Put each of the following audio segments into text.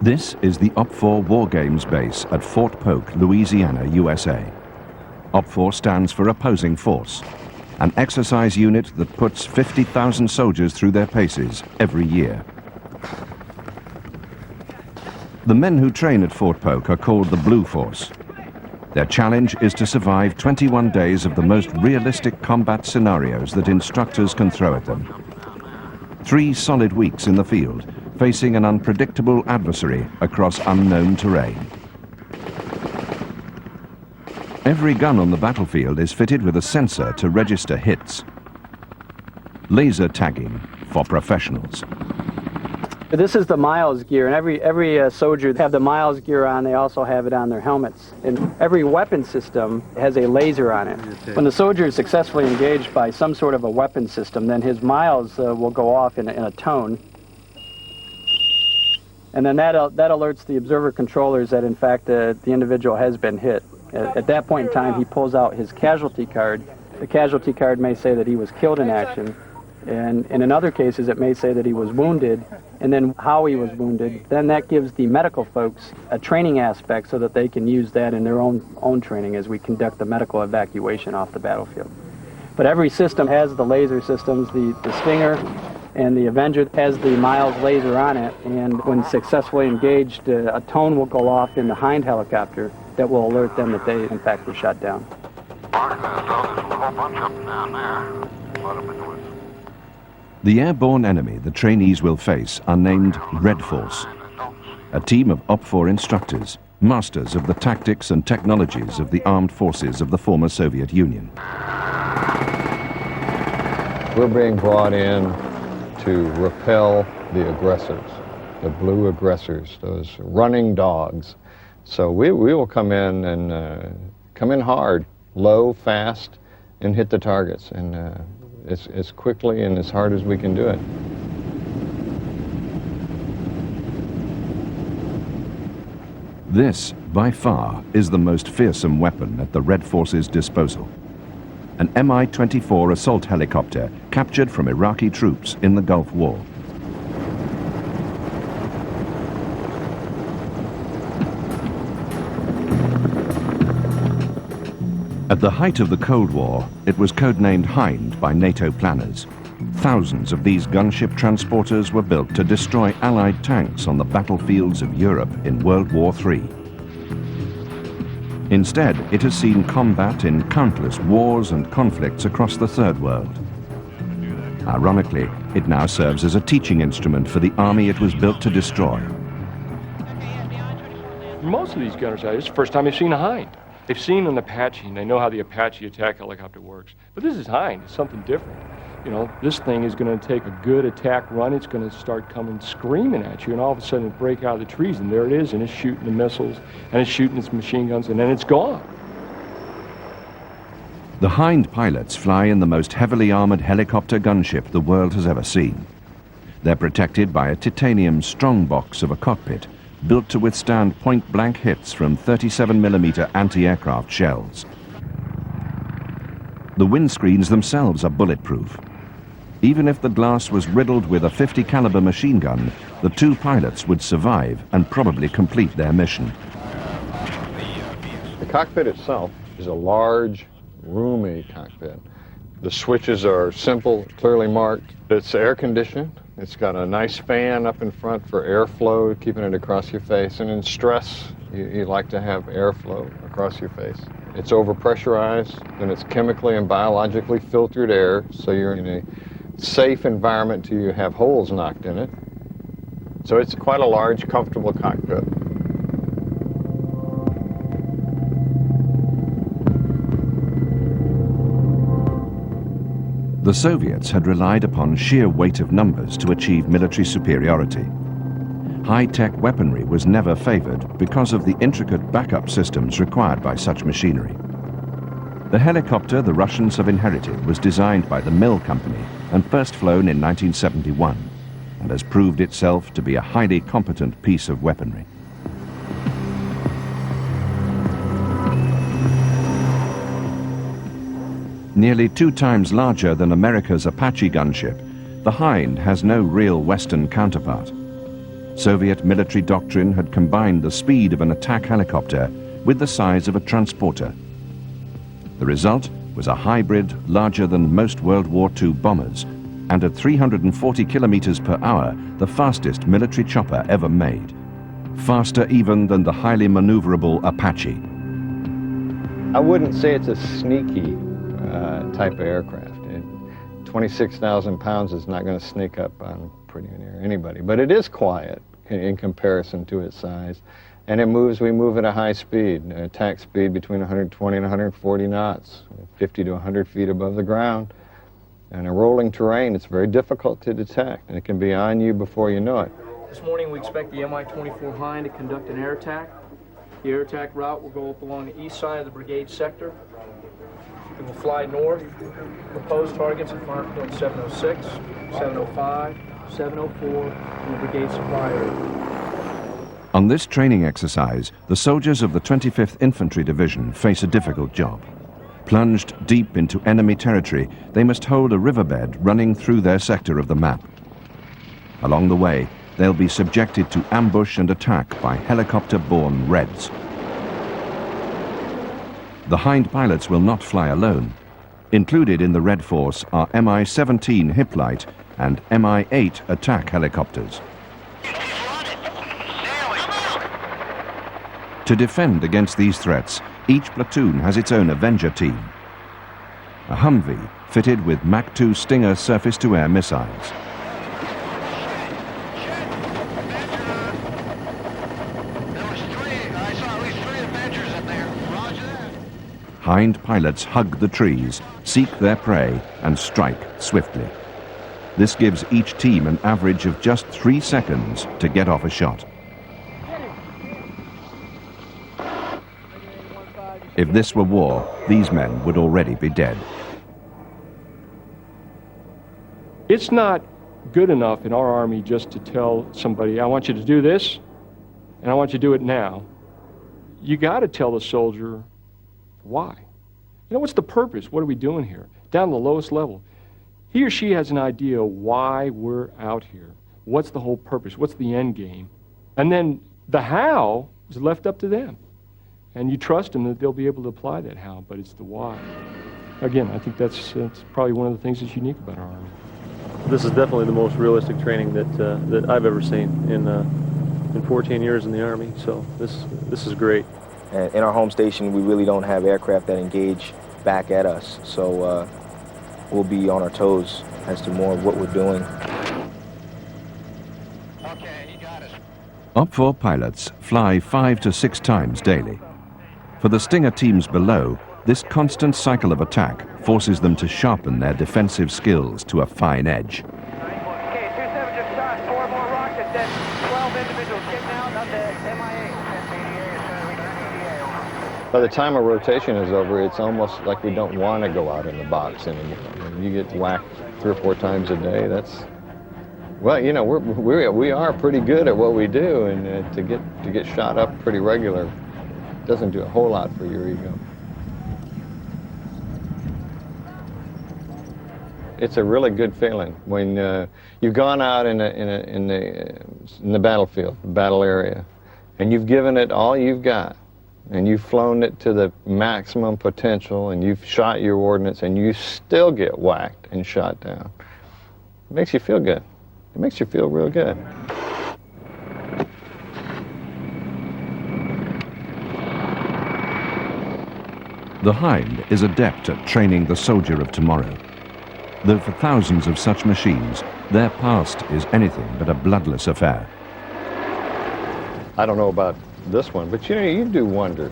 This is the OP-4 War Games base at Fort Polk, Louisiana, USA. OP-4 stands for Opposing Force, an exercise unit that puts 50,000 soldiers through their paces every year. The men who train at Fort Polk are called the Blue Force. Their challenge is to survive 21 days of the most realistic combat scenarios that instructors can throw at them. 3 solid weeks in the field, facing an unpredictable adversary across unknown terrain. Every gun on the battlefield is fitted with a sensor to register hits. Laser tagging for professionals. This is the miles gear, and every soldier have the miles gear on. They also have it on their helmets. And every weapon system has a laser on it. When the soldier is successfully engaged by some sort of a weapon system, then his miles will go off in a tone. And then that alerts the observer controllers that in fact the individual has been hit. At that point in time, he pulls out his casualty card. The casualty card may say that he was killed in action. And in other cases, it may say that he was wounded, and then how he was wounded. Then that gives the medical folks a training aspect so that they can use that in their own training as we conduct the medical evacuation off the battlefield. But every system has the laser systems. The Stinger and the Avenger has the Miles laser on it, and when successfully engaged, a tone will go off in the Hind helicopter that will alert them that they, in fact, were shot down. The airborne enemy the trainees will face are named Red Force, a team of OP-4 instructors, masters of the tactics and technologies of the armed forces of the former Soviet Union. We're being brought in to repel the aggressors, the blue aggressors, those running dogs. So we will come in and come in hard, low, fast, and hit the targets, and as quickly and as hard as we can do it. This, by far, is the most fearsome weapon at the Red Force's disposal. An Mi-24 assault helicopter captured from Iraqi troops in the Gulf War. At the height of the Cold War, it was codenamed Hind by NATO planners. Thousands of these gunship transporters were built to destroy Allied tanks on the battlefields of Europe in World War III. Instead, it has seen combat in countless wars and conflicts across the Third World. Ironically, it now serves as a teaching instrument for the army it was built to destroy. Most of these gunners, it's the first time they've seen a Hind. They've seen an Apache, and they know how the Apache attack helicopter works. But this is Hind. It's something different. You know, this thing is going to take a good attack run. It's going to start coming screaming at you, and all of a sudden it break out of the trees, and there it is, and it's shooting the missiles, and it's shooting its machine guns, and then it's gone. The Hind pilots fly in the most heavily armored helicopter gunship the world has ever seen. They're protected by a titanium strongbox of a cockpit, built to withstand point-blank hits from 37mm anti-aircraft shells. The windscreens themselves are bulletproof. Even if the glass was riddled with a .50 caliber machine gun, the 2 pilots would survive and probably complete their mission. The cockpit itself is a large, roomy cockpit. The switches are simple, clearly marked. It's air-conditioned. It's got a nice fan up in front for airflow, keeping it across your face. And in stress, you like to have airflow across your face. It's overpressurized, and it's chemically and biologically filtered air, so you're in a safe environment till you have holes knocked in it. So it's quite a large, comfortable cockpit. The Soviets had relied upon sheer weight of numbers to achieve military superiority. High-tech weaponry was never favored because of the intricate backup systems required by such machinery. The helicopter the Russians have inherited was designed by the Mill Company and first flown in 1971, and has proved itself to be a highly competent piece of weaponry. Nearly 2 times larger than America's Apache gunship, the Hind has no real Western counterpart. Soviet military doctrine had combined the speed of an attack helicopter with the size of a transporter. The result was a hybrid larger than most World War II bombers, and at 340 kilometers per hour, the fastest military chopper ever made. Faster even than the highly maneuverable Apache. I wouldn't say it's a sneaky type of aircraft. 26,000 pounds is not going to sneak up on pretty near anybody, but it is quiet in comparison to its size. And we move at a high speed, attack speed between 120 and 140 knots, 50 to 100 feet above the ground. And a rolling terrain, it's very difficult to detect, and it can be on you before you know it. This morning we expect the Mi-24 Hind to conduct an air attack. The air attack route will go up along the east side of the brigade sector. It will fly north. Proposed targets at Mark Point 706, 705, 704, and the brigade supply area. On this training exercise, the soldiers of the 25th Infantry Division face a difficult job. Plunged deep into enemy territory, they must hold a riverbed running through their sector of the map. Along the way, they'll be subjected to ambush and attack by helicopter-borne Reds. The Hind pilots will not fly alone. Included in the Red Force are Mi-17 Hiplight and Mi-8 attack helicopters. To defend against these threats, each platoon has its own Avenger team. A Humvee fitted with Mach 2 Stinger surface-to-air missiles. Hind pilots hug the trees, seek their prey, and strike swiftly. This gives each team an average of just 3 seconds to get off a shot. If this were war, these men would already be dead. It's not good enough in our Army just to tell somebody, I want you to do this, and I want you to do it now. You got to tell the soldier why. You know, what's the purpose? What are we doing here? Down to the lowest level. He or she has an idea why we're out here. What's the whole purpose? What's the end game? And then the how is left up to them. And you trust them that they'll be able to apply that how, but it's the why. Again, I think that's probably one of the things that's unique about our Army. This is definitely the most realistic training that I've ever seen in 14 years in the Army, so this is great. In our home station, we really don't have aircraft that engage back at us, so we'll be on our toes as to more of what we're doing. Okay, he got us. Op-4 pilots fly 5 to 6 times daily. For the Stinger teams below, this constant cycle of attack forces them to sharpen their defensive skills to a fine edge. Okay, 27 just shot, 4 more rockets, and 12 individuals getting out of the MIA. By the time a rotation is over, it's almost like we don't want to go out in the box anymore. When you get whacked 3 or 4 times a day, that's, well, you know, we are pretty good at what we do, and to get shot up pretty regular doesn't do a whole lot for your ego. It's a really good feeling when you've gone out in the battlefield, battle area, and you've given it all you've got, and you've flown it to the maximum potential, and you've shot your ordnance, and you still get whacked and shot down. It makes you feel good. It makes you feel real good. The Hind is adept at training the soldier of tomorrow. Though for thousands of such machines, their past is anything but a bloodless affair. I don't know about this one, but you know, you do wonder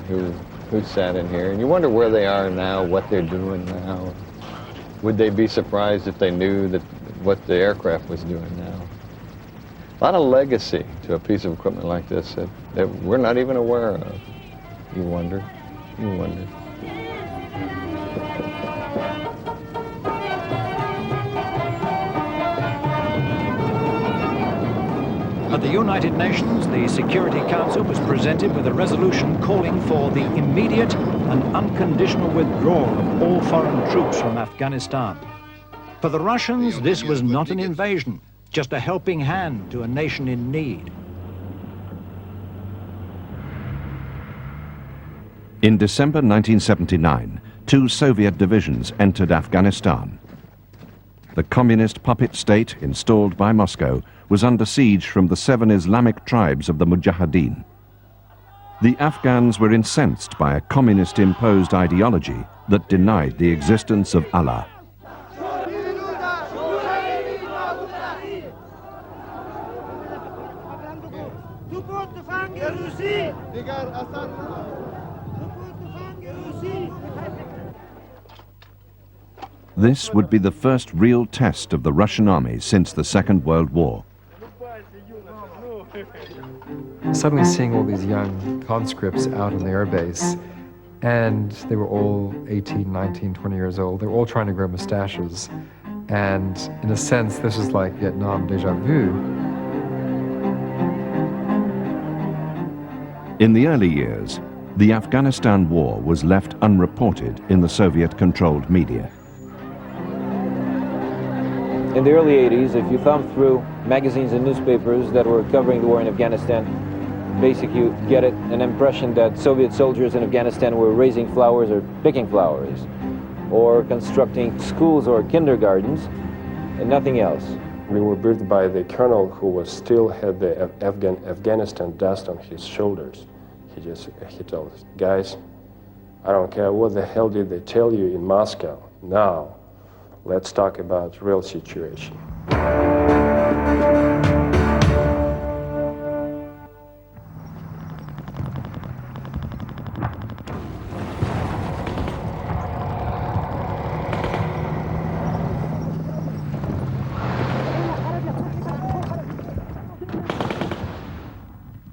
who sat in here, and you wonder where they are now, what they're doing now. Would they be surprised if they knew that what the aircraft was doing now? A lot of legacy to a piece of equipment like this that we're not even aware of. You wonder. You wonder. At the United Nations, the Security Council was presented with a resolution calling for the immediate and unconditional withdrawal of all foreign troops from Afghanistan. For the Russians, this was not an invasion, just a helping hand to a nation in need. In December 1979, 2 Soviet divisions entered Afghanistan. The communist puppet state installed by Moscow was under siege from the 7 Islamic tribes of the Mujahideen. The Afghans were incensed by a communist-imposed ideology that denied the existence of Allah. This would be the first real test of the Russian army since the Second World War. Suddenly seeing all these young conscripts out on the airbase, and they were all 18, 19, 20 years old. They were all trying to grow mustaches. And in a sense, this is like Vietnam déjà vu. In the early years, the Afghanistan war was left unreported in the Soviet-controlled media. In the early 80s, if you thumbed through magazines and newspapers that were covering the war in Afghanistan, basically you get an impression that Soviet soldiers in Afghanistan were raising flowers or picking flowers, or constructing schools or kindergartens, and nothing else. We were briefed by the colonel who still had the Afghanistan dust on his shoulders. He told us, guys, I don't care what the hell did they tell you in Moscow. Now, let's talk about real situation.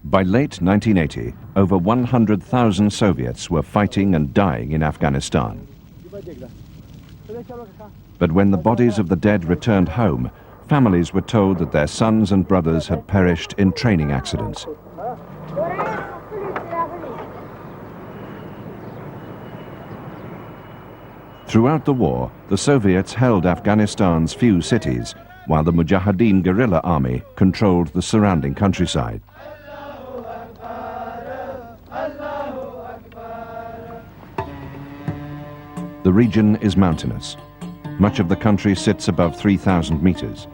By late 1980, over 100,000 Soviets were fighting and dying in Afghanistan. But when the bodies of the dead returned home, families were told that their sons and brothers had perished in training accidents. Throughout the war, the Soviets held Afghanistan's few cities, while the Mujahideen guerrilla army controlled the surrounding countryside. The region is mountainous. Much of the country sits above 3,000 meters.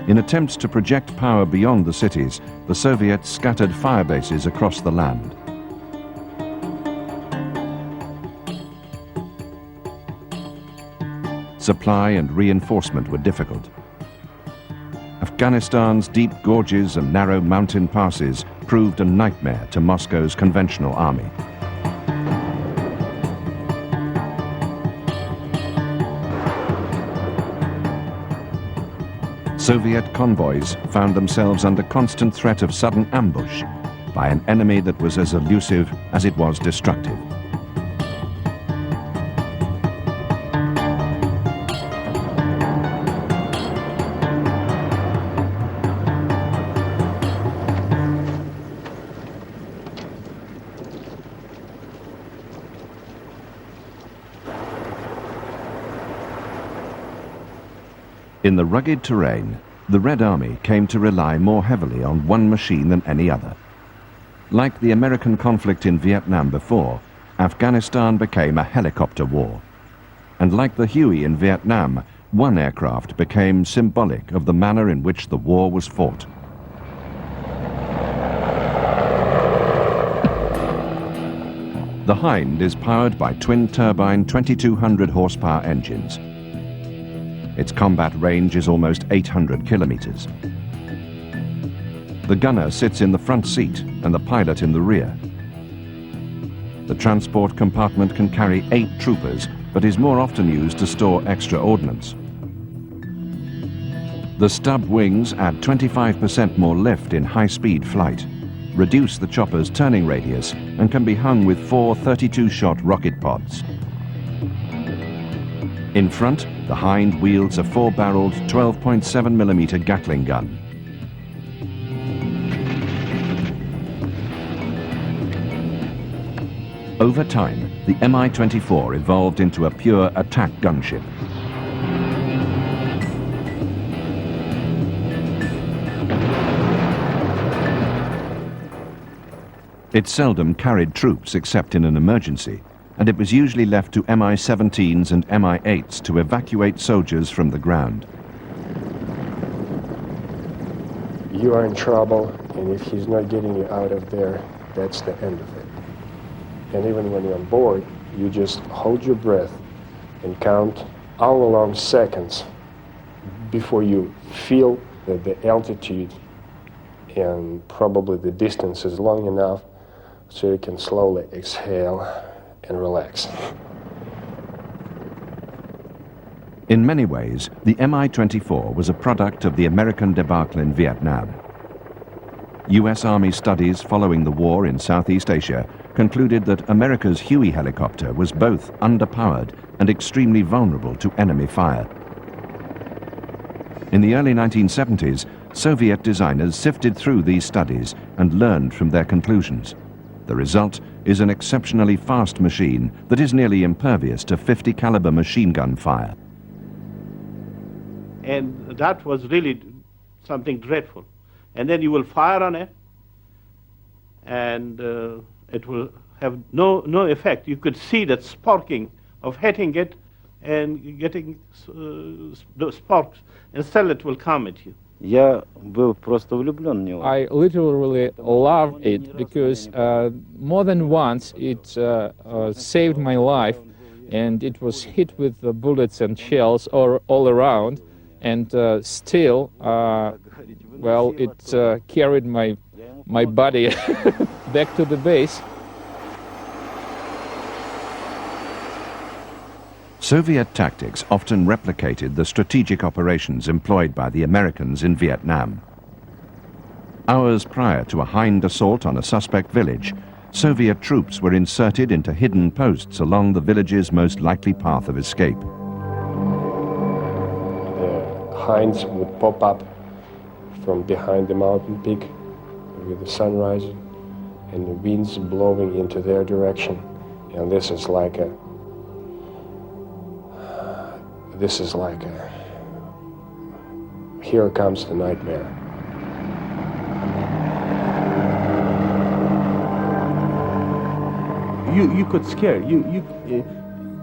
In attempts to project power beyond the cities, the Soviets scattered fire bases across the land. Supply and reinforcement were difficult. Afghanistan's deep gorges and narrow mountain passes proved a nightmare to Moscow's conventional army. Soviet convoys found themselves under constant threat of sudden ambush by an enemy that was as elusive as it was destructive. In the rugged terrain, the Red Army came to rely more heavily on one machine than any other. Like the American conflict in Vietnam before, Afghanistan became a helicopter war. And like the Huey in Vietnam, one aircraft became symbolic of the manner in which the war was fought. The Hind is powered by twin-turbine 2200 horsepower engines. Its combat range is almost 800 kilometers. The gunner sits in the front seat and the pilot in the rear. The transport compartment can carry 8 troopers, but is more often used to store extra ordnance. The stub wings add 25% more lift in high-speed flight, reduce the chopper's turning radius, and can be hung with 4 32-shot rocket pods. In front, the Hind wields a 4-barreled 12.7mm Gatling gun. Over time, the Mi-24 evolved into a pure attack gunship. It seldom carried troops except in an emergency, and it was usually left to Mi-17s and Mi-8s to evacuate soldiers from the ground. You are in trouble, and if he's not getting you out of there, that's the end of it. And even when you're on board, you just hold your breath and count all along seconds before you feel that the altitude and probably the distance is long enough so you can slowly exhale and relax. In many ways, the Mi-24 was a product of the American debacle in Vietnam. US Army studies following the war in Southeast Asia concluded that America's Huey helicopter was both underpowered and extremely vulnerable to enemy fire. In the early 1970s, Soviet designers sifted through these studies and learned from their conclusions. The result is an exceptionally fast machine that is nearly impervious to 50 caliber machine gun fire. And that was really something dreadful. And then you will fire on it, and it will have no effect. You could see that sparking of hitting it and getting those sparks, and still it will come at you. I literally love it because more than once it saved my life, and it was hit with the bullets and shells all around, and still, well, it carried my body back to the base. Soviet tactics often replicated the strategic operations employed by the Americans in Vietnam. Hours prior to a Hind assault on a suspect village, Soviet troops were inserted into hidden posts along the village's most likely path of escape. The Hinds would pop up from behind the mountain peak with the sun rising and the winds blowing into their direction. And this is like a here comes the nightmare. You could scare you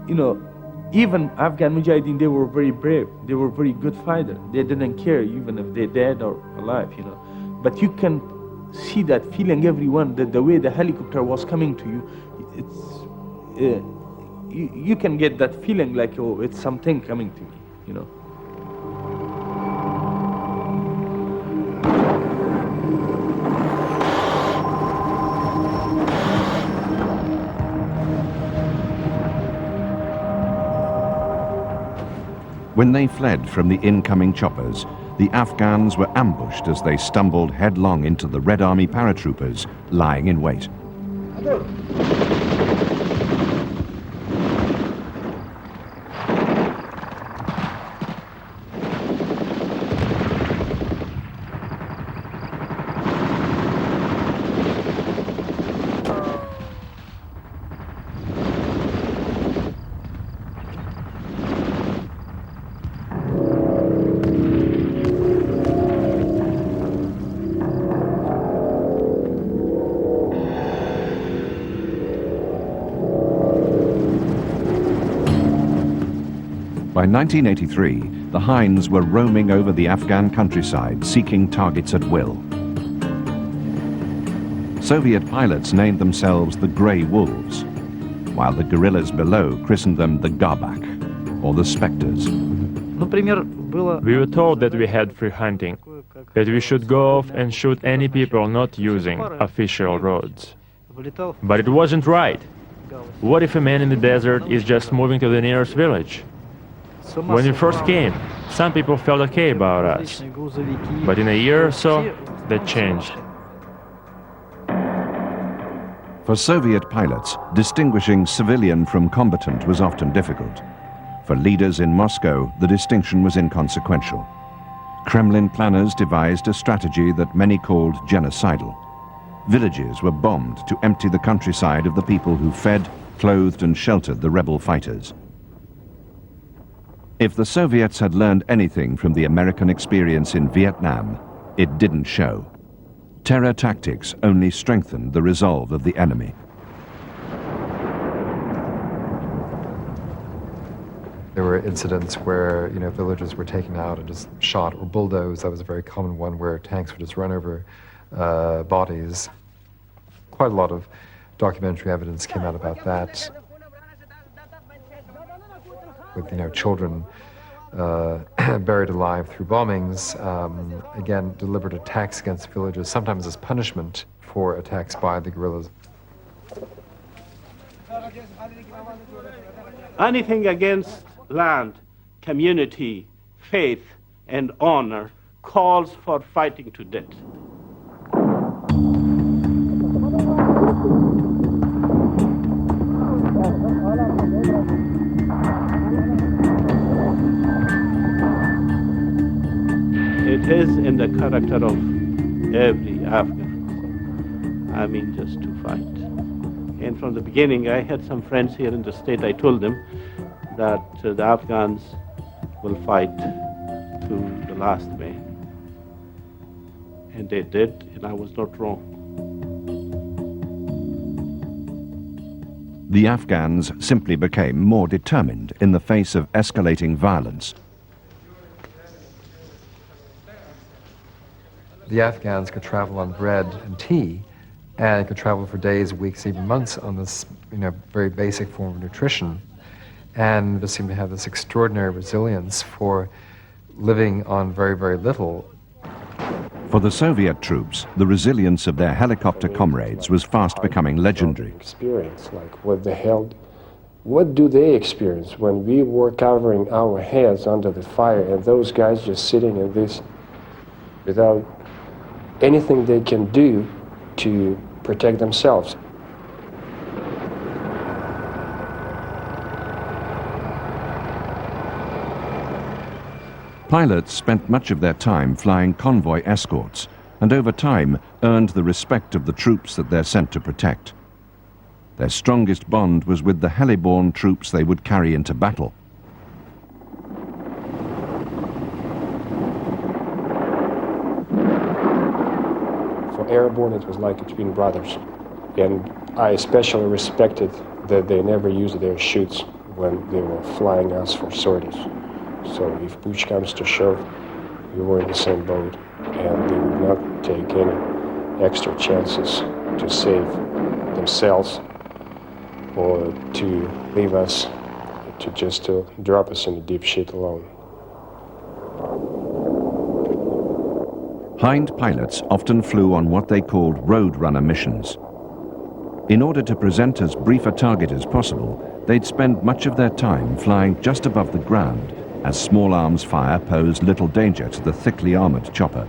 know, even Afghan Mujahideen, they were very brave. They were very good fighters. They didn't care even if they're dead or alive, you know. But you can see that feeling, everyone, that the way the helicopter was coming to you, it's you can get that feeling like, oh, it's something coming to me, you know. When they fled from the incoming choppers, the Afghans were ambushed as they stumbled headlong into the Red Army paratroopers lying in wait. By 1983, the Hinds were roaming over the Afghan countryside, seeking targets at will. Soviet pilots named themselves the Grey Wolves, while the guerrillas below christened them the Garbak, or the Spectres. We were told that we had free hunting, that we should go off and shoot any people not using official roads. But it wasn't right. What if a man in the desert is just moving to the nearest village? When we first came, some people felt okay about us. But in a year or so, that changed. For Soviet pilots, distinguishing civilian from combatant was often difficult. For leaders in Moscow, the distinction was inconsequential. Kremlin planners devised a strategy that many called genocidal. Villages were bombed to empty the countryside of the people who fed, clothed, and sheltered the rebel fighters. If the Soviets had learned anything from the American experience in Vietnam, It didn't show. Terror tactics only strengthened the resolve of the enemy. There were incidents where, villages were taken out and just shot or bulldozed. That was a very common one where tanks would just run over bodies. Quite a lot of documentary evidence came out about that. With, children buried alive through bombings. Again, deliberate attacks against villages, sometimes as punishment for attacks by the guerrillas. Anything against land, community, faith, and honor calls for fighting to death. It is in the character of every Afghan, just to fight. And from the beginning, I had some friends here in the state, I told them that the Afghans will fight to the last man. And they did, and I was not wrong. The Afghans simply became more determined in the face of escalating violence. The Afghans could travel on bread and tea, and could travel for days, weeks, even months on this, very basic form of nutrition, and just seemed to have this extraordinary resilience for living on very, very little. For the Soviet troops, the resilience of their helicopter comrades was fast becoming legendary. Experience, like what do they experience when we were covering our heads under the fire and those guys just sitting in this without anything they can do to protect themselves. Pilots spent much of their time flying convoy escorts, and over time earned the respect of the troops that they're sent to protect. Their strongest bond was with the heli-borne troops they would carry into battle. For airborne, it was like between brothers. And I especially respected that they never used their chutes when they were flying us for sorties. So if push comes to shove, we were in the same boat, and they would not take any extra chances to save themselves or to leave us, to drop us in the deep shit alone. Hind pilots often flew on what they called roadrunner missions. In order to present as brief a target as possible, they'd spend much of their time flying just above the ground, as small arms fire posed little danger to the thickly armored chopper.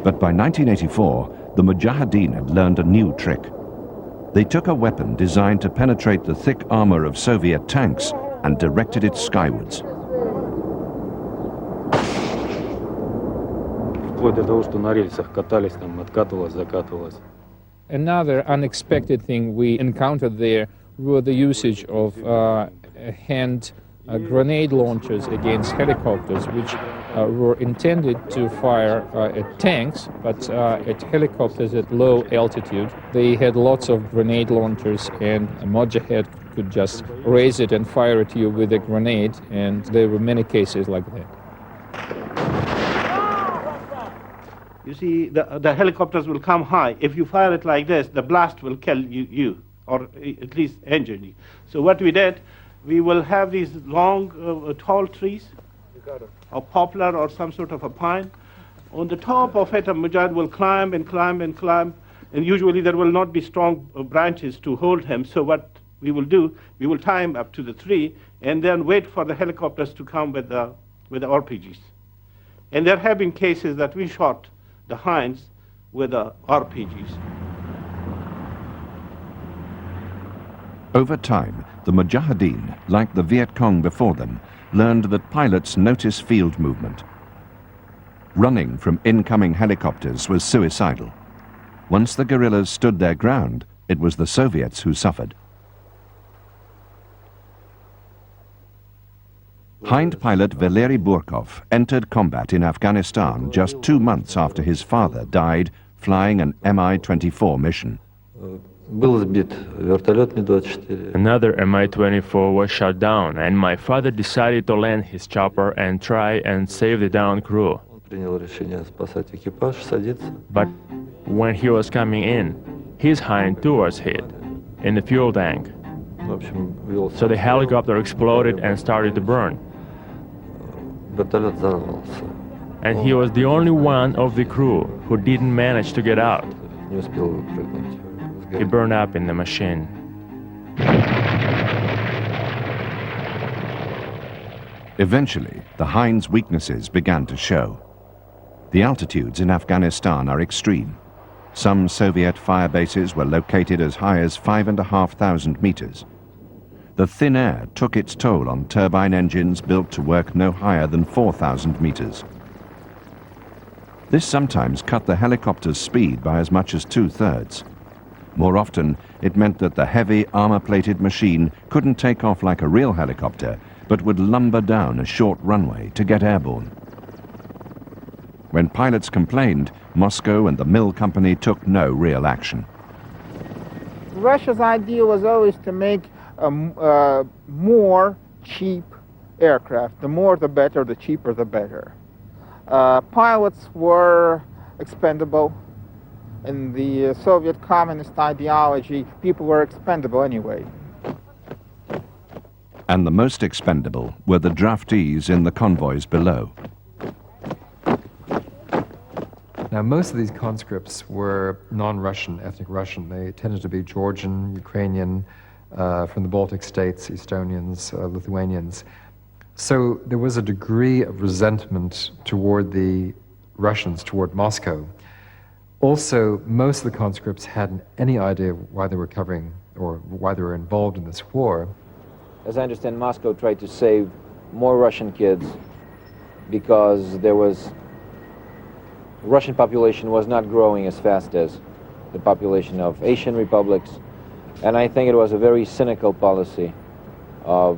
But by 1984, the Mujahideen had learned a new trick. They took a weapon designed to penetrate the thick armor of Soviet tanks and directed it skywards. Another unexpected thing we encountered there were the usage of hand grenade launchers against helicopters, which were intended to fire at tanks, but at helicopters at low altitude. They had lots of grenade launchers, and a Mujahid could just raise it and fire at you with a grenade, and there were many cases like that. You see, the helicopters will come high. If you fire it like this, the blast will kill you or at least injure you. So what we did, we will have these long, tall trees, a poplar or some sort of a pine. On the top of it, a Mujahid will climb and climb and climb, and usually there will not be strong branches to hold him. So what we will do, we will tie him up to the tree and then wait for the helicopters to come with the RPGs. And there have been cases that we shot the Hinds with the RPGs. Over time, the Mujahideen, like the Viet Cong before them, learned that pilots notice field movement. Running from incoming helicopters was suicidal. Once the guerrillas stood their ground, it was the Soviets who suffered. Hind pilot Valery Burkov entered combat in Afghanistan just 2 months after his father died flying an Mi-24 mission. Another Mi-24 was shot down, and my father decided to land his chopper and try and save the downed crew. But when he was coming in, his Hind too was hit in the fuel tank. So the helicopter exploded and started to burn. And he was the only one of the crew who didn't manage to get out. He burned up in the machine. Eventually, the Hind's weaknesses began to show. The altitudes in Afghanistan are extreme. Some Soviet fire bases were located as high as 5,500 meters. The thin air took its toll on turbine engines built to work no higher than 4,000 meters. This sometimes cut the helicopter's speed by as much as 2/3. More often, it meant that the heavy armor-plated machine couldn't take off like a real helicopter, but would lumber down a short runway to get airborne. When pilots complained, Moscow and the mill company took no real action. Russia's idea was always to make more cheap aircraft. The more the better, the cheaper the better. Pilots were expendable. In the Soviet communist ideology, people were expendable anyway. And the most expendable were the draftees in the convoys below. Now, most of these conscripts were non-Russian, ethnic Russian. They tended to be Georgian, Ukrainian, from the Baltic states, Estonians, Lithuanians. So there was a degree of resentment toward the Russians, toward Moscow. Also, most of the conscripts hadn't any idea why they were covering or why they were involved in this war. As I understand, Moscow tried to save more Russian kids because Russian population was not growing as fast as the population of Asian republics, and I think it was a very cynical policy of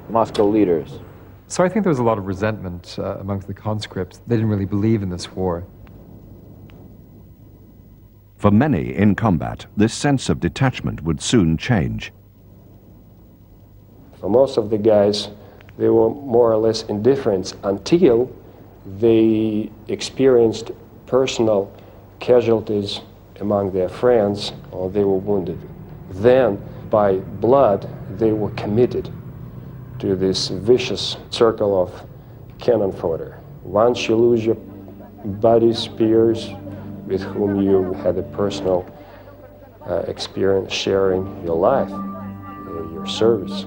Moscow leaders. So I think there was a lot of resentment amongst the conscripts. They didn't really believe in this war. For many in combat, this sense of detachment would soon change. For most of the guys, they were more or less indifferent until they experienced personal casualties among their friends or they were wounded. Then, by blood, they were committed to this vicious circle of cannon fodder. Once you lose your buddies, peers, with whom you had a personal experience sharing your life, your service,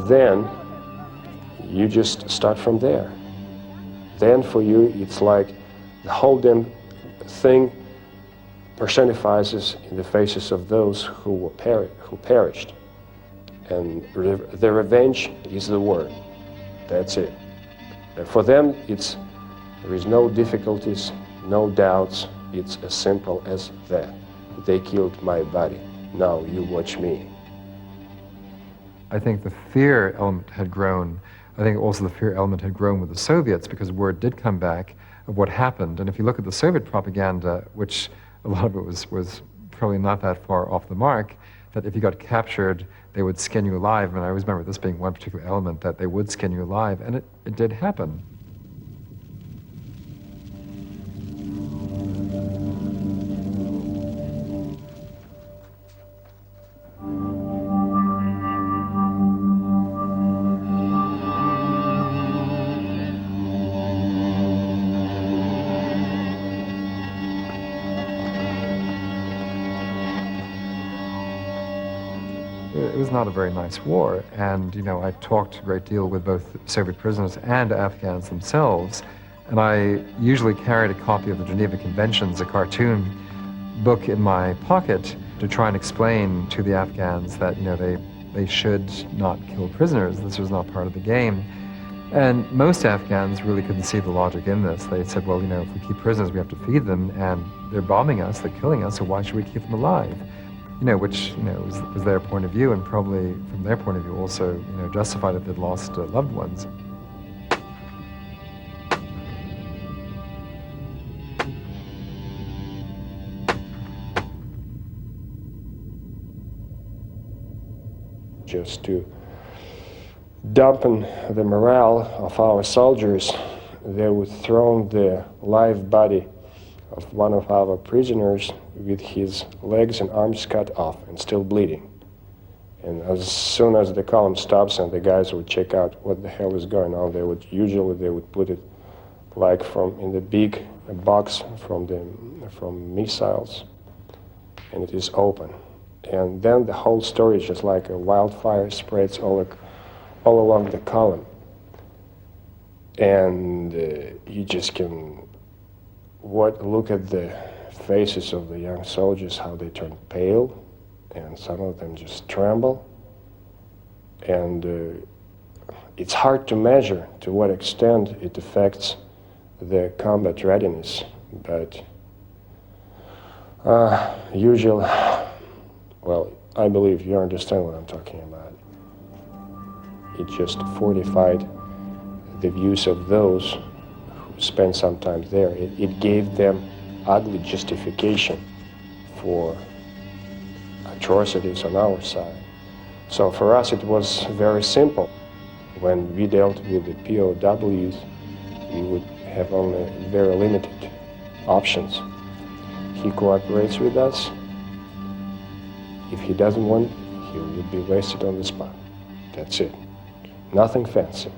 then you just start from there. Then for you, it's like the whole damn thing personifies in the faces of those who perished. And the revenge is the word. That's it. And for them, there is no difficulties, no doubts. It's as simple as that. They killed my buddy. Now you watch me. I think the fear element had grown. I think also the fear element had grown with the Soviets because word did come back of what happened. And if you look at the Soviet propaganda, which a lot of it was probably not that far off the mark, that if you got captured, they would skin you alive. And I always remember this being one particular element, that they would skin you alive. And it did happen. It was not a very nice war, and I talked a great deal with both Soviet prisoners and Afghans themselves, and I usually carried a copy of the Geneva Conventions, a cartoon book in my pocket to try and explain to the Afghans that they should not kill prisoners. This was not part of the game. And most Afghans really couldn't see the logic in this. They said, well, if we keep prisoners, we have to feed them, and they're bombing us, they're killing us, so why should we keep them alive? which was their point of view, and probably from their point of view also justified that they'd lost loved ones. Just to dampen the morale of our soldiers, they would throw the live body of one of our prisoners with his legs and arms cut off and still bleeding. And as soon as the column stops and the guys would check out what the hell is going on, they would put it like in the big box from missiles, and it is open. And then the whole story is just like a wildfire, spreads all along the column. And you just can look at the faces of the young soldiers, how they turn pale, and some of them just tremble. And it's hard to measure to what extent it affects the combat readiness, but usually, well, I believe you understand what I'm talking about. It just fortified the views of those who spent some time there. It gave them ugly justification for atrocities on our side. So for us it was very simple. When we dealt with the POWs, we would have only very limited options. He cooperates with us. If he doesn't want, he would be wasted on the spot. That's it. Nothing fancy.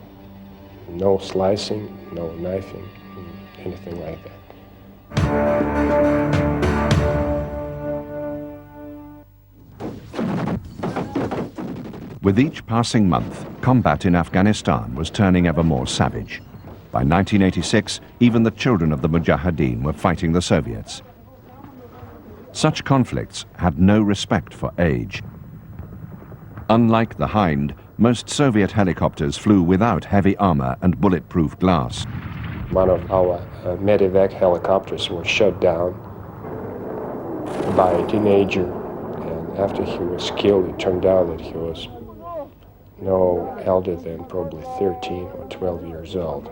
No slicing, no knifing, anything like that. With each passing month, combat in Afghanistan was turning ever more savage. By 1986, even the children of the Mujahideen were fighting the Soviets. Such conflicts had no respect for age. Unlike the Hind, most Soviet helicopters flew without heavy armor and bulletproof glass. One of our medevac helicopters was shot down by a teenager, and after he was killed, it turned out that he was no elder than probably 13 or 12 years old.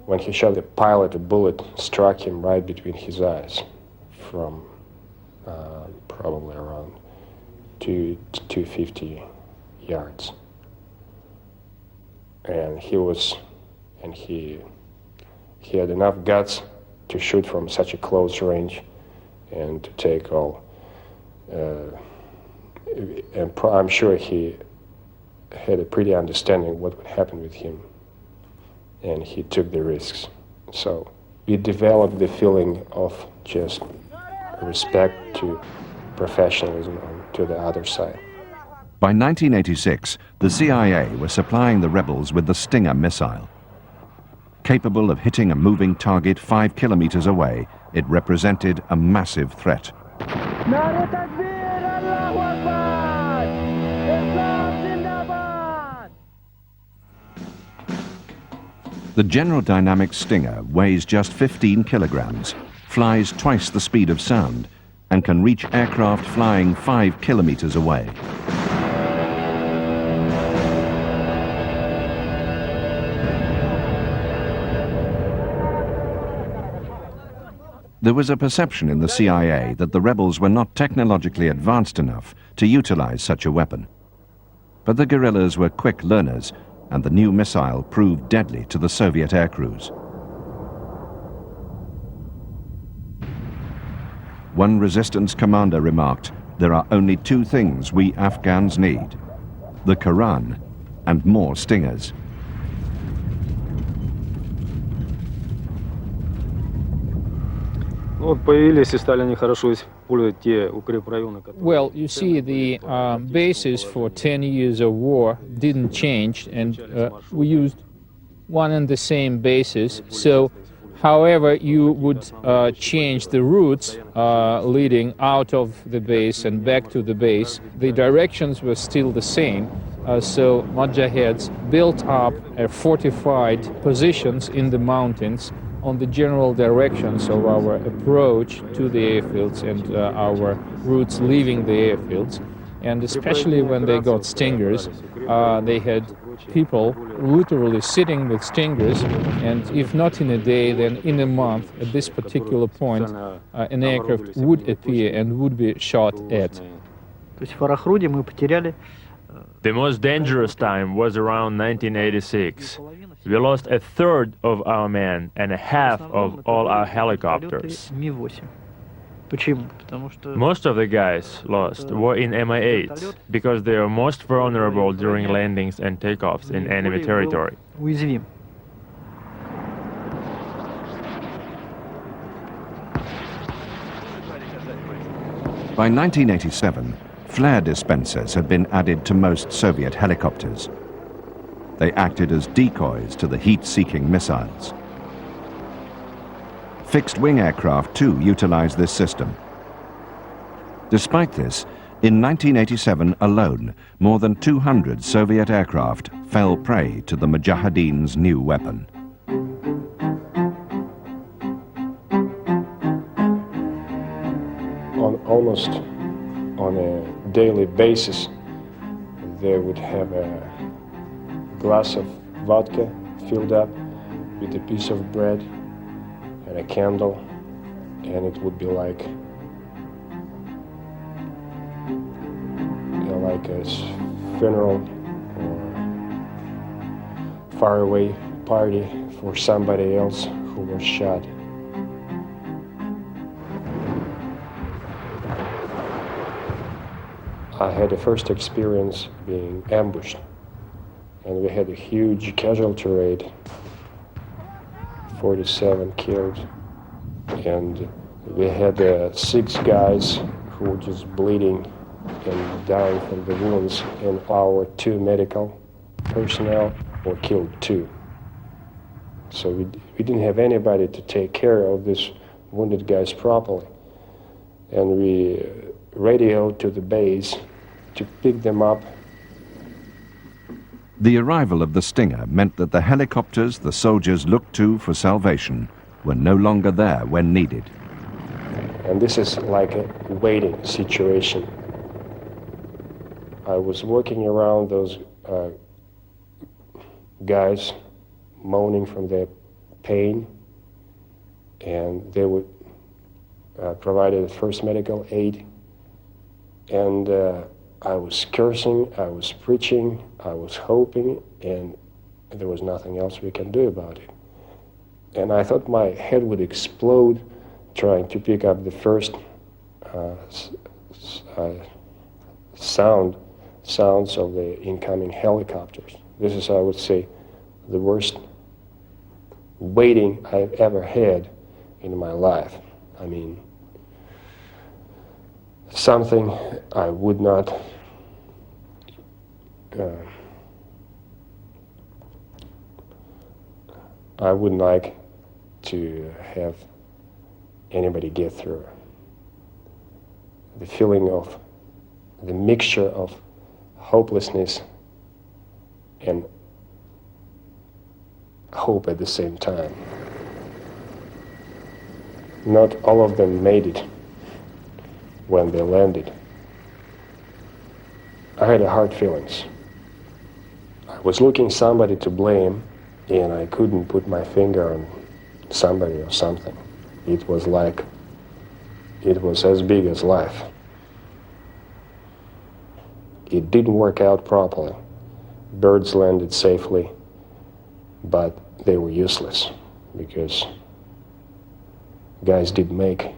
When he shot the pilot, a bullet struck him right between his eyes from probably around 250 yards. And he had enough guts to shoot from such a close range and to take all. And I'm sure he had a pretty understanding what would happen with him, and he took the risks. So we developed the feeling of just respect to professionalism and to the other side. By 1986, the CIA was supplying the rebels with the Stinger missile. Capable of hitting a moving target 5 kilometers away, it represented a massive threat. The General Dynamics Stinger weighs just 15 kilograms, flies twice the speed of sound, and can reach aircraft flying 5 kilometers away. There was a perception in the CIA that the rebels were not technologically advanced enough to utilize such a weapon. But the guerrillas were quick learners, and the new missile proved deadly to the Soviet aircrews. One resistance commander remarked, "There are only two things we Afghans need: the Quran and more Stingers." Well, you see, the basis for 10 years of war didn't change, and we used one and the same basis. So, however you would change the routes leading out of the base and back to the base, the directions were still the same. So Mujahids built up fortified positions in the mountains on the general directions of our approach to the airfields and our routes leaving the airfields. And especially when they got stingers, they had people literally sitting with stingers, and if not in a day, then in a month, at this particular point, an aircraft would appear and would be shot at. The most dangerous time was around 1986. We lost a third of our men and a half of all our helicopters. Most of the guys lost were in Mi-8s because they are most vulnerable during landings and takeoffs in enemy territory. By 1987, flare dispensers had been added to most Soviet helicopters. They acted as decoys to the heat-seeking missiles. Fixed-wing aircraft too utilized this system. Despite this, in 1987 alone, more than 200 Soviet aircraft fell prey to the Mujahideen's new weapon. Almost on a daily basis, they would have a glass of vodka filled up with a piece of bread and a candle, and it would be like a funeral or faraway party for somebody else who was shot. I had a first experience being ambushed, and we had a huge casualty rate, 47 killed, and we had 6 guys who were just bleeding and dying from the wounds, and our 2 medical personnel were killed too. So we didn't have anybody to take care of these wounded guys properly, and we radioed to the base to pick them up. The arrival of the Stinger meant that the helicopters the soldiers looked to for salvation were no longer there when needed. And this is like a waiting situation. I was walking around those guys moaning from their pain, and they would provide first medical aid, and I was cursing, I was preaching, I was hoping, and there was nothing else we can do about it. And I thought my head would explode trying to pick up the first sounds of the incoming helicopters. This is, I would say, the worst waiting I've ever had in my life. I mean, something I would not I wouldn't like to have anybody get through. The feeling of the mixture of hopelessness and hope at the same time. Not all of them made it when they landed. I had hard feelings. I was looking somebody to blame, and I couldn't put my finger on somebody or something. It was like, it was as big as life. It didn't work out properly. Birds landed safely, but they were useless because guys didn't make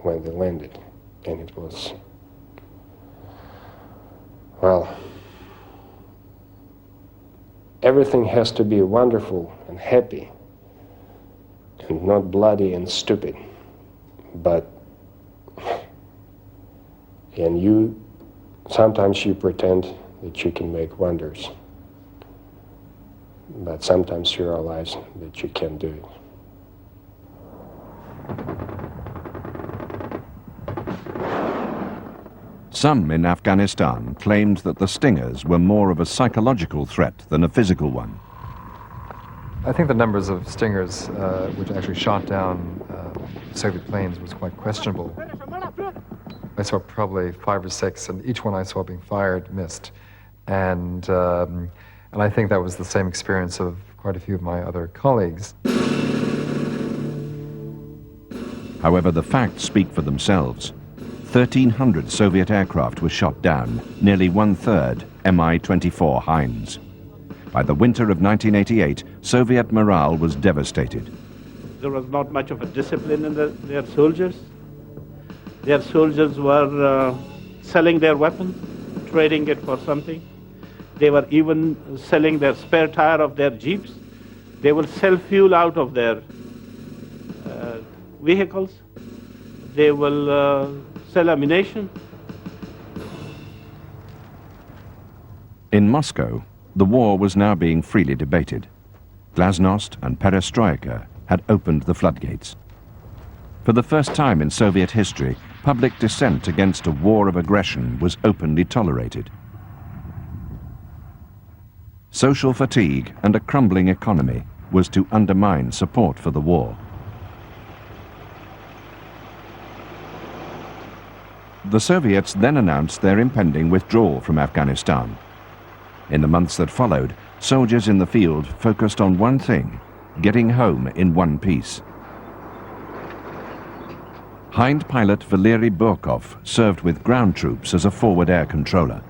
when they landed, and it was, well, everything has to be wonderful and happy and not bloody and stupid, but and you sometimes you pretend that you can make wonders, but sometimes you realize that you can't do it. Some in Afghanistan claimed that the Stingers were more of a psychological threat than a physical one. I think the numbers of Stingers which actually shot down Soviet planes was quite questionable. I saw probably 5 or 6, and each one I saw being fired missed. And I think that was the same experience of quite a few of my other colleagues. However, the facts speak for themselves. 1,300 Soviet aircraft were shot down, nearly 1/3 Mi-24 Hinds. By the winter of 1988, Soviet morale was devastated. There was not much of a discipline in their soldiers. Their soldiers were selling their weapons, trading it for something. They were even selling their spare tire of their jeeps. They will sell fuel out of their vehicles. They will sell ammunition. In Moscow, the war was now being freely debated. Glasnost and Perestroika had opened the floodgates. For the first time in Soviet history, public dissent against a war of aggression was openly tolerated. Social fatigue and a crumbling economy was to undermine support for the war. The Soviets then announced their impending withdrawal from Afghanistan. In the months that followed, soldiers in the field focused on one thing: getting home in one piece. Hind pilot Valery Burkov served with ground troops as a forward air controller.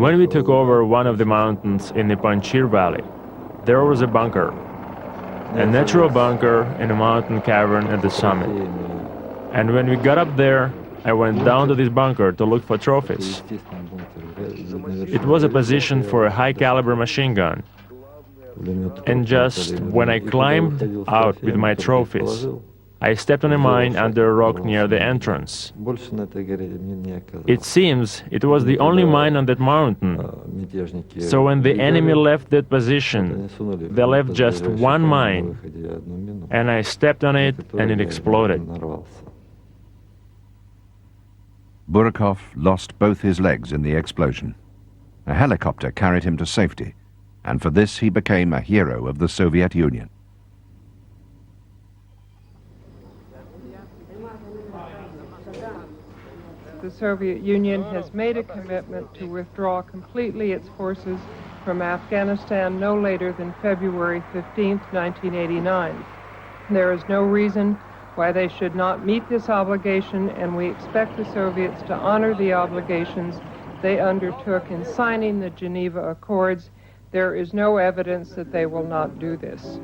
When we took over one of the mountains in the Panjshir Valley, there was a bunker, a natural bunker in a mountain cavern at the summit. And when we got up there, I went down to this bunker to look for trophies. It was a position for a high-caliber machine gun. And just when I climbed out with my trophies, I stepped on a mine under a rock near the entrance. It seems it was the only mine on that mountain. So when the enemy left that position, they left just one mine, and I stepped on it and it exploded. Burkov lost both his legs in the explosion. A helicopter carried him to safety, and for this he became a hero of the Soviet Union. The Soviet Union has made a commitment to withdraw completely its forces from Afghanistan no later than February 15, 1989. There is no reason why they should not meet this obligation, and we expect the Soviets to honor the obligations they undertook in signing the Geneva Accords. There is no evidence that they will not do this.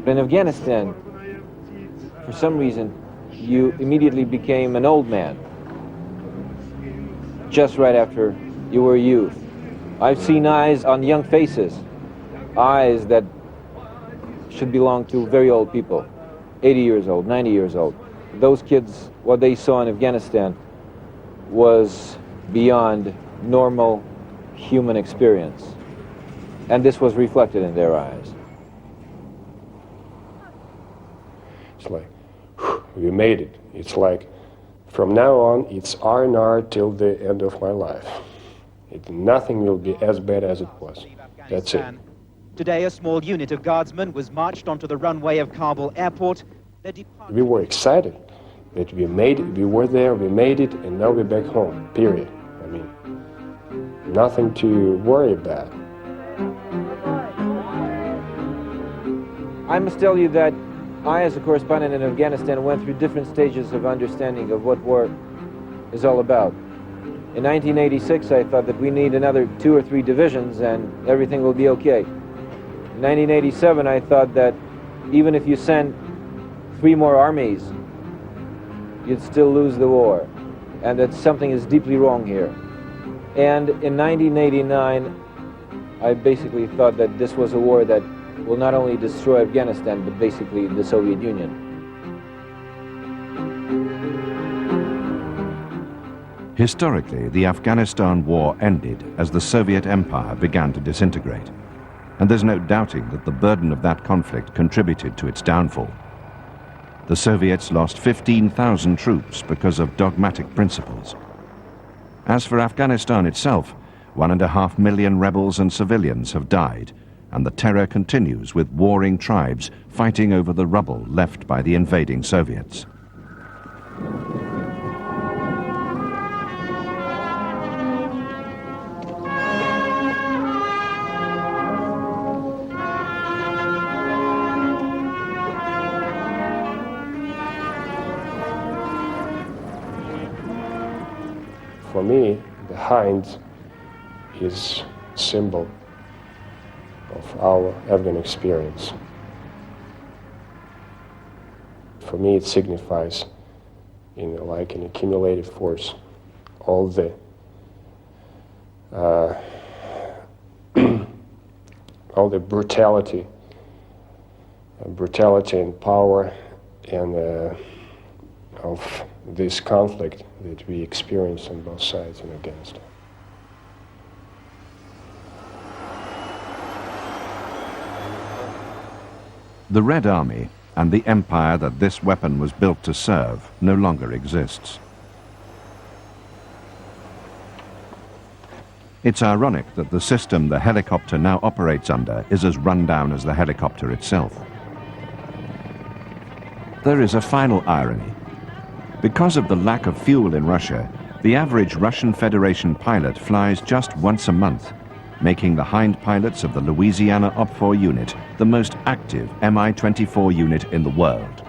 In Afghanistan, for some reason, you immediately became an old man, just right after you were a youth. I've seen eyes on young faces, eyes that should belong to very old people, 80 years old, 90 years old. Those kids, what they saw in Afghanistan was beyond normal human experience. And this was reflected in their eyes. It's like, we made it. It's like, from now on, it's R&R till the end of my life. Nothing will be as bad as it was. That's it. Today, a small unit of guardsmen was marched onto the runway of Kabul airport. We were excited that we made it, we were there, we made it, and now we're back home, period. I mean, nothing to worry about. I must tell you that I, as a correspondent in Afghanistan, went through different stages of understanding of what war is all about. In 1986, I thought that we need another 2 or 3 divisions and everything will be okay. In 1987, I thought that even if you send 3 more armies, you'd still lose the war, and that something is deeply wrong here. And in 1989, I basically thought that this was a war that will not only destroy Afghanistan, but basically the Soviet Union. Historically, the Afghanistan war ended as the Soviet Empire began to disintegrate. and there's no doubting that the burden of that conflict contributed to its downfall. The Soviets lost 15,000 troops because of dogmatic principles. As for Afghanistan itself, 1.5 million rebels and civilians have died, and the terror continues with warring tribes fighting over the rubble left by the invading Soviets. For me, the Hind is a symbol of our Afghan experience. For me, it signifies, like an accumulated force, all the all the brutality and power and of this conflict that we experience on both sides in Afghanistan. The Red Army and the empire that this weapon was built to serve no longer exists. It's ironic that the system the helicopter now operates under is as run down as the helicopter itself. There is a final irony. Because of the lack of fuel in Russia, the average Russian Federation pilot flies just once a month, making the Hind pilots of the Louisiana OPFOR unit the most active Mi-24 unit in the world.